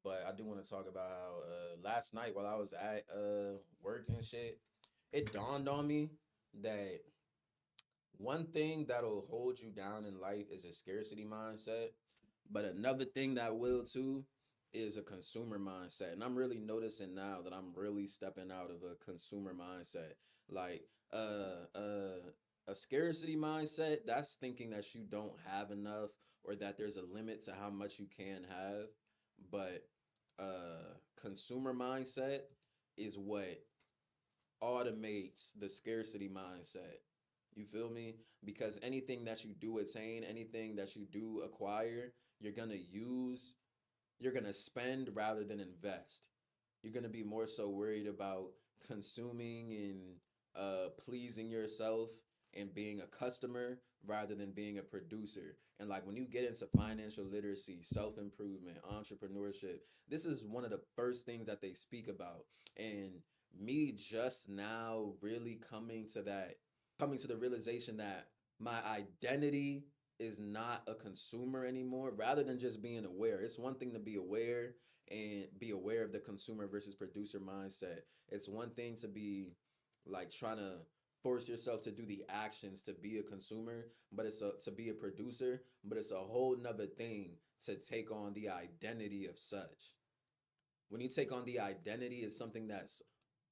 but I do want to talk about how last night while I was at work and shit, it dawned on me that one thing that'll hold you down in life is a scarcity mindset, but another thing that will too is a consumer mindset. And I'm really noticing now that I'm really stepping out of a consumer mindset. Like a scarcity mindset, that's thinking that you don't have enough or that there's a limit to how much you can have. But consumer mindset is what automates the scarcity mindset. You feel me? Because anything that you do attain, anything that you do acquire, you're going to use, you're going to spend rather than invest. You're going to be more so worried about consuming and pleasing yourself and being a customer rather than being a producer. And like when you get into financial literacy, self improvement, entrepreneurship, this is one of the first things that they speak about. And me just now really coming to the realization that my identity is not a consumer anymore rather than just being aware. It's one thing to be aware and be aware of the consumer versus producer mindset. It's one thing to be like trying to force yourself to do the actions to be a consumer, but to be a producer, but it's a whole nother thing to take on the identity of such. When you take on the identity, it's something that's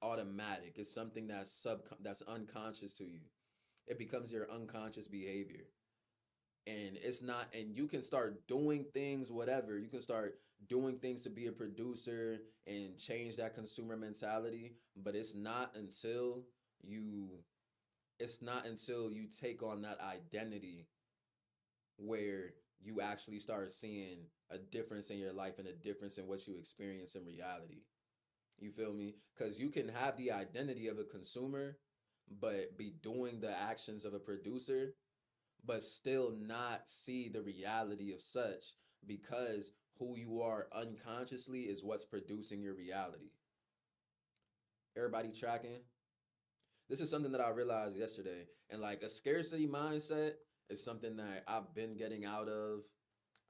automatic. It's something that's unconscious to you. It becomes your unconscious behavior. And it's not, and you can start doing things, whatever. You can start doing things to be a producer and change that consumer mentality, but you it's not until you take on that identity where you actually start seeing a difference in your life and a difference in what you experience in reality. You feel me? Because you can have the identity of a consumer, but be doing the actions of a producer, but still not see the reality of such because who you are unconsciously is what's producing your reality. Everybody tracking? This is something that I realized yesterday. And like a scarcity mindset is something that I've been getting out of.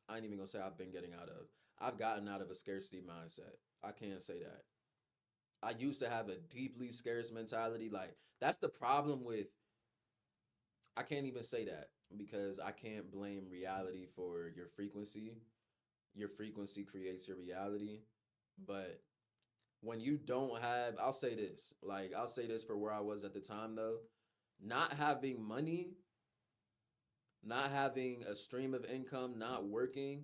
I ain't even gonna say I've been getting out of. I've gotten out of a scarcity mindset. I can't say that. I used to have a deeply scarce mentality. Like that's the problem with I can't even say that because I can't blame reality for your frequency. Your frequency creates your reality. But when you don't have, I'll say this for where I was at the time though. Not having money, not having a stream of income, not working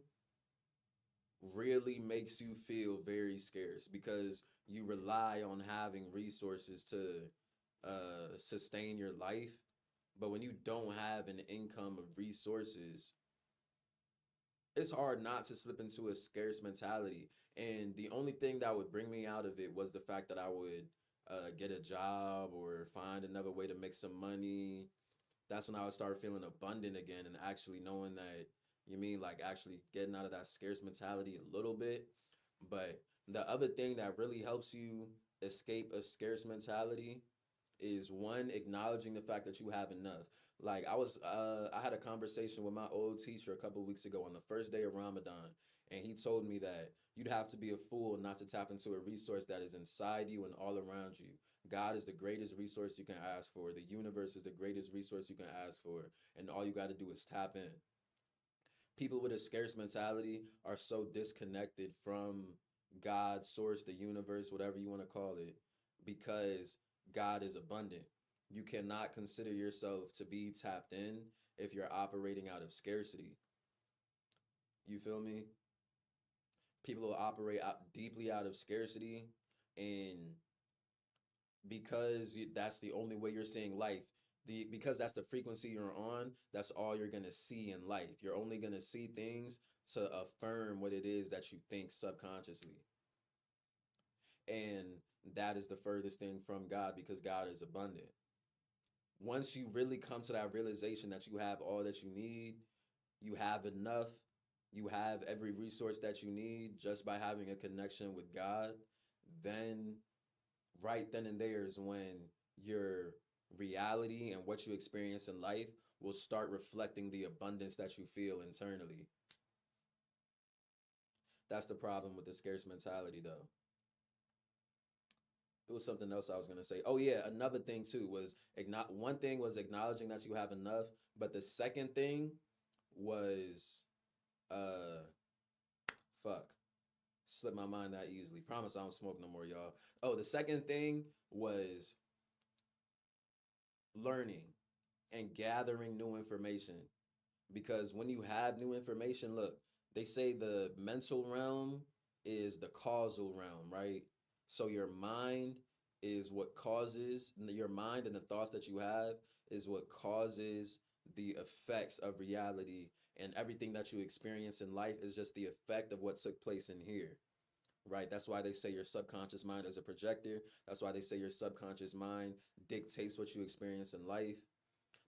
really makes you feel very scarce because you rely on having resources to sustain your life. But when you don't have an income of resources, it's hard not to slip into a scarce mentality. And the only thing that would bring me out of it was the fact that I would get a job or find another way to make some money. That's when I would start feeling abundant again and actually knowing that you mean like actually getting out of that scarce mentality a little bit. But the other thing that really helps you escape a scarce mentality is one acknowledging the fact that you have enough. Like I had a conversation with my old teacher a couple of weeks ago on the first day of Ramadan, and he told me that you'd have to be a fool not to tap into a resource that is inside you and all around you. God is the greatest resource you can ask for. The universe is the greatest resource you can ask for, and all you got to do is tap in. People with a scarce mentality are so disconnected from God's source, the universe, whatever you want to call it, because God is abundant. You cannot consider yourself to be tapped in if you're operating out of scarcity. You feel me? People will operate deeply out of scarcity, and because that's the only way you're seeing life, because that's the frequency you're on, that's all you're going to see in life. You're only going to see things to affirm what it is that you think subconsciously. And that is the furthest thing from God because God is abundant. Once you really come to that realization that you have all that you need, you have enough, you have every resource that you need just by having a connection with God, then right then and there is when your reality and what you experience in life will start reflecting the abundance that you feel internally. That's the problem with the scarce mentality, though. It was something else I was gonna say. Oh yeah, another thing too was one thing was acknowledging that you have enough, but the second thing was uh fuck. Slip my mind that easily. Promise I don't smoke no more, y'all. Oh, the second thing was learning and gathering new information. Because when you have new information, look, they say the mental realm is the causal realm, right? So your mind is what causes, your mind and the thoughts that you have is what causes the effects of reality, and everything that you experience in life is just the effect of what took place in here, right? That's why they say your subconscious mind is a projector. That's why they say your subconscious mind dictates what you experience in life.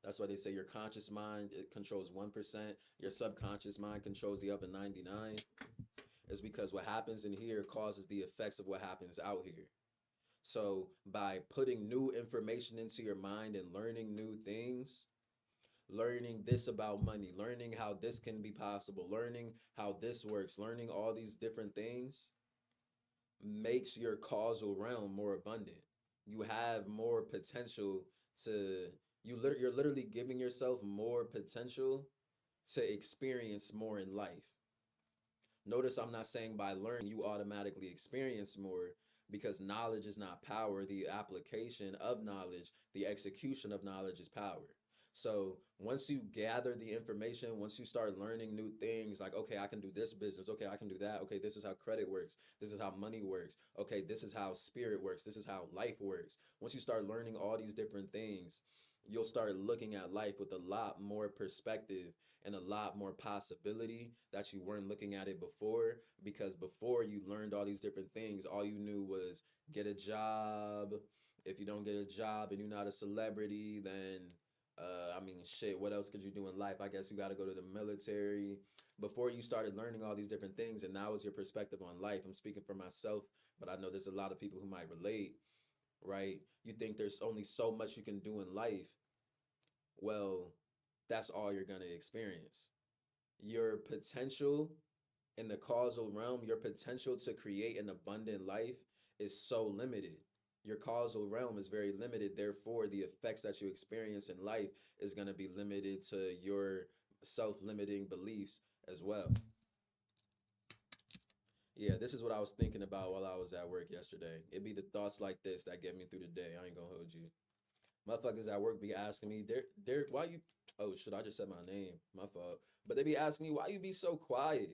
That's why they say your conscious mind, it controls 1%, your subconscious mind controls the other 99. It's because what happens in here causes the effects of what happens out here. So by putting new information into your mind and learning new things, learning this about money, learning how this can be possible, learning how this works, learning all these different things makes your causal realm more abundant. You have more potential to you're literally giving yourself more potential to experience more in life. Notice I'm not saying by learning you automatically experience more, because knowledge is not power. The application of knowledge, the execution of knowledge is power. So once you gather the information, once you start learning new things, like, okay, I can do this business. Okay, I can do that. Okay, this is how credit works. This is how money works. Okay, this is how spirit works. This is how life works. Once you start learning all these different things, you'll start looking at life with a lot more perspective and a lot more possibility that you weren't looking at it before. Because before you learned all these different things, all you knew was get a job. If you don't get a job and you're not a celebrity, then I mean, shit, what else could you do in life? I guess you got to go to the military. Before you started learning all these different things, and now is your perspective on life. I'm speaking for myself, but I know there's a lot of people who might relate, right? You think there's only so much you can do in life. Well, that's all you're going to experience. Your potential in the causal realm, your potential to create an abundant life is so limited. Your causal realm is very limited. Therefore, the effects that you experience in life is going to be limited to your self-limiting beliefs as well. Yeah, this is what I was thinking about while I was at work yesterday. It'd be the thoughts like this that get me through the day. I ain't gonna hold you. Motherfuckers at work be asking me, they're why you oh shit, I just said my name. My fault. But they be asking me why you be so quiet.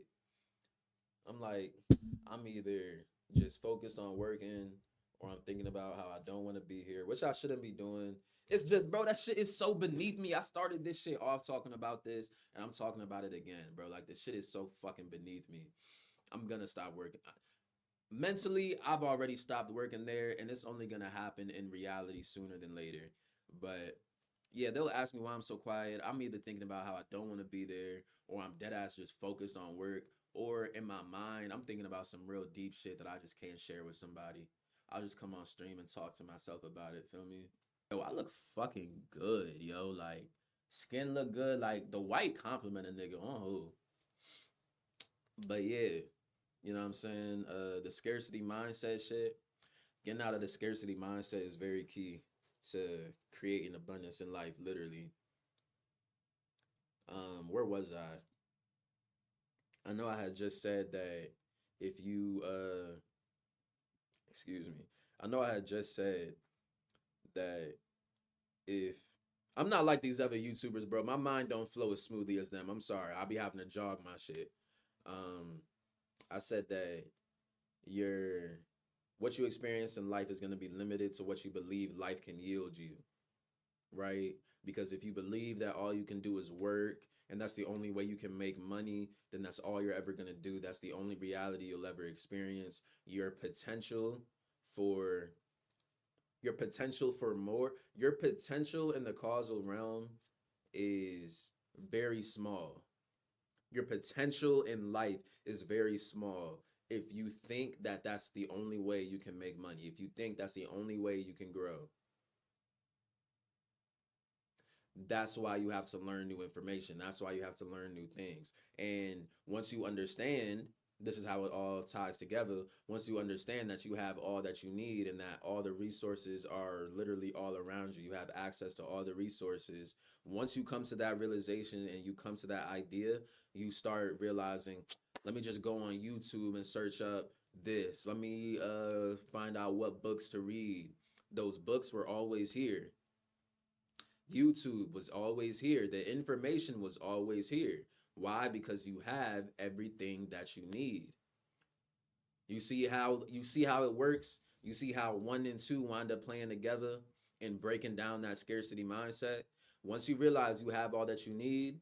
I'm like, I'm either just focused on working, or I'm thinking about how I don't want to be here, which I shouldn't be doing. It's just, bro, that shit is so beneath me. I started this shit off talking about this, and I'm talking about it again, bro. Like, this shit is so fucking beneath me. I'm gonna stop working. Mentally, I've already stopped working there, and it's only gonna happen in reality sooner than later. But yeah, they'll ask me why I'm so quiet. I'm either thinking about how I don't want to be there, or I'm dead ass just focused on work, or in my mind, I'm thinking about some real deep shit that I just can't share with somebody. I'll just come on stream and talk to myself about it. Feel me? Yo, I look fucking good, yo. Like, skin look good. Like, the white compliment a nigga on who. But yeah, you know what I'm saying? The scarcity mindset shit. Getting out of the scarcity mindset is very key to creating abundance in life, literally. Where was I? I know I had just said that if you excuse me. I know I had just said that if I'm not like these other YouTubers, bro. My mind don't flow as smoothly as them. I'm sorry. I'll be having to jog my shit. Um, I said that your what you experience in life is going to be limited to what you believe life can yield you, right? Because if you believe that all you can do is work and that's the only way you can make money, then that's all you're ever going to do. That's the only reality you'll ever experience. For your potential for more, your potential in the causal realm is very small. Your potential in life is very small if you think that that's the only way you can make money, if you think that's the only way you can grow. That's why you have to learn new information. That's why you have to learn new things. And once you understand This is how it all ties together. Once you understand that you have all that you need and that all the resources are literally all around you, you have access to all the resources. Once you come to that realization and you come to that idea, you start realizing, let me just go on YouTube and search up this. Let me find out what books to read. Those books were always here. YouTube was always here. The information was always here. Why? Because you have everything that you need. You see how it works. You see how one and two wind up playing together and breaking down that scarcity mindset. Once you realize you have all that you need,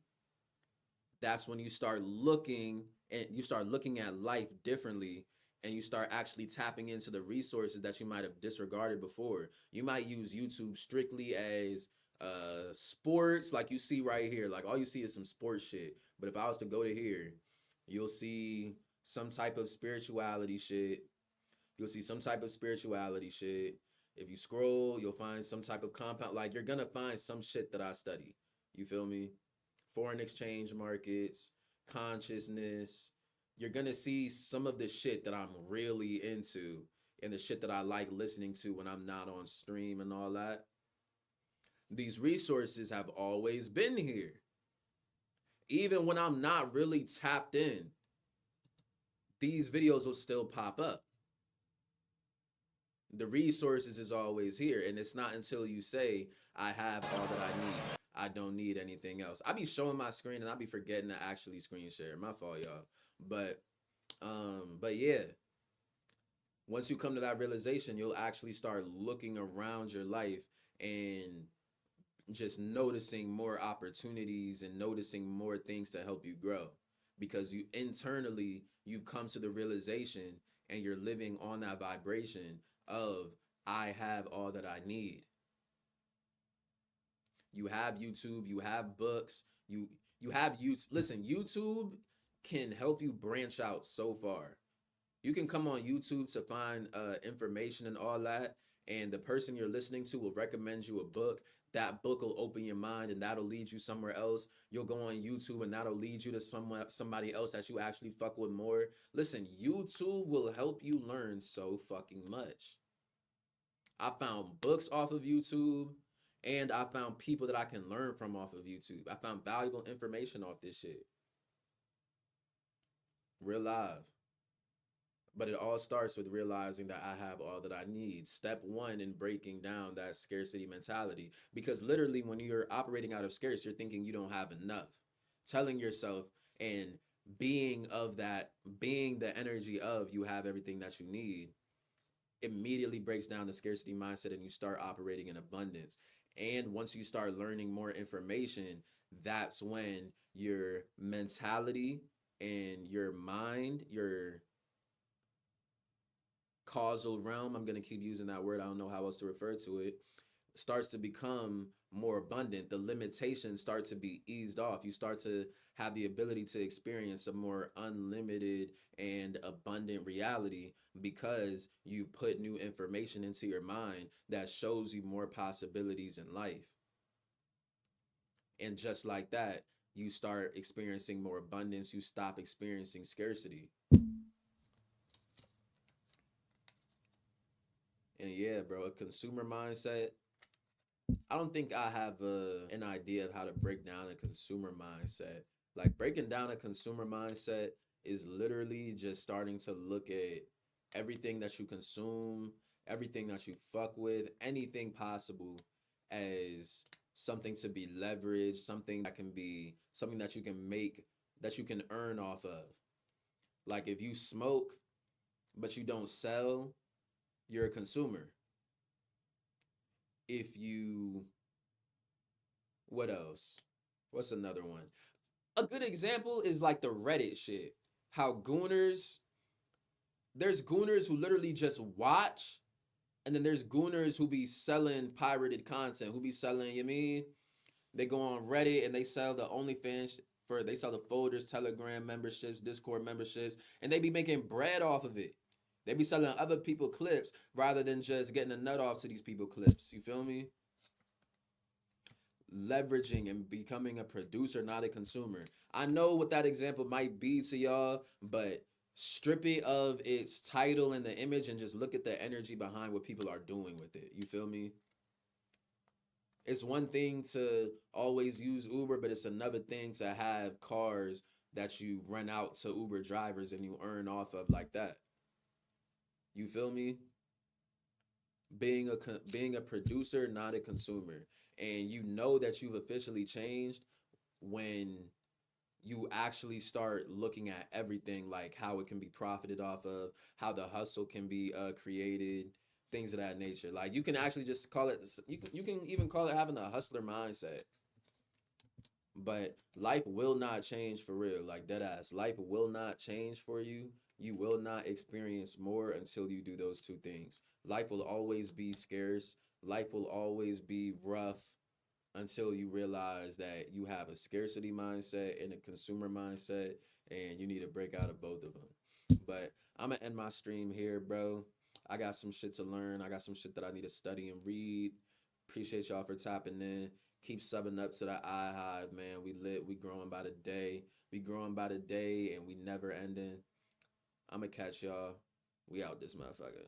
that's when you start looking at life differently, and you start actually tapping into the resources that you might have disregarded before. You might use YouTube strictly as sports, like you see right here. Like all you see is some sports shit. But if I was to go to here, you'll see some type of spirituality shit. You'll see some type of spirituality shit. If you scroll, you'll find some type of compound. Like you're gonna find some shit that I study. You feel me? Foreign exchange markets, consciousness. You're gonna see some of the shit that I'm really into and the shit that I like listening to when I'm not on stream and all that. These resources have always been here. Even when I'm not really tapped in, these videos will still pop up. The resources is always here, and it's not until you say, I have all that I need, I don't need anything else. I be showing my screen and I be forgetting to actually screen share. My fault, y'all. But yeah, once you come to that realization, you'll actually start looking around your life and just noticing more opportunities and noticing more things to help you grow, because you internally you've come to the realization and you're living on that vibration of, I have all that I need. You have YouTube, you have books, you have you listen, YouTube can help you branch out so far. You can come on YouTube to find information and all that, and the person you're listening to will recommend you a book. That book will open your mind, and that'll lead you somewhere else. You'll go on YouTube, and that'll lead you to somebody else that you actually fuck with more. Listen, YouTube will help you learn so fucking much. I found books off of YouTube, and I found people that I can learn from off of YouTube. I found valuable information off this shit. Real live. But it all starts with realizing that I have all that I need. Step one in breaking down that scarcity mentality. Because literally, when you're operating out of scarce, you're thinking you don't have enough. Telling yourself and being the energy of you have everything that you need, immediately breaks down the scarcity mindset and you start operating in abundance. And once you start learning more information, that's when your mentality and your mind, your causal realm, I'm going to keep using that word, I don't know how else to refer to it, starts to become more abundant. The limitations start to be eased off. You start to have the ability to experience a more unlimited and abundant reality, because you put new information into your mind that shows you more possibilities in life. And just like that, you start experiencing more abundance. You stop experiencing scarcity. And yeah, bro, a consumer mindset. I don't think I have an idea of how to break down a consumer mindset. Like breaking down a consumer mindset is literally just starting to look at everything that you consume, everything that you fuck with, anything possible as something to be leveraged, something that can be something that you can make, that you can earn off of. Like if you smoke but you don't sell, you're a consumer. If you, what else? What's another one? A good example is like the Reddit shit. How there's gooners who literally just watch, and then there's gooners who be selling pirated content, who be selling, you mean? They go on Reddit and they sell the OnlyFans they sell the folders, Telegram memberships, Discord memberships, and they be making bread off of it. They be selling other people clips rather than just getting a nut off to these people clips. You feel me? Leveraging and becoming a producer, not a consumer. I know what that example might be to y'all, but strip it of its title and the image and just look at the energy behind what people are doing with it. You feel me? It's one thing to always use Uber, but it's another thing to have cars that you rent out to Uber drivers and you earn off of like that. You feel me? Being a producer, not a consumer, and you know that you've officially changed when you actually start looking at everything, like how it can be profited off of, how the hustle can be created, things of that nature. Like you can actually just call it. You can even call it having a hustler mindset. But life will not change for real, like dead ass. Life will not change for you. You will not experience more until you do those two things. Life will always be scarce. Life will always be rough until you realize that you have a scarcity mindset and a consumer mindset, and you need to break out of both of them. But I'm gonna end my stream here, bro. I got some shit to learn. I got some shit that I need to study and read. Appreciate y'all for tapping in. Keep subbing up to the eye hive, man. We lit. We growing by the day. We growing by the day, and we never ending. I'm gonna catch y'all. We out this motherfucker.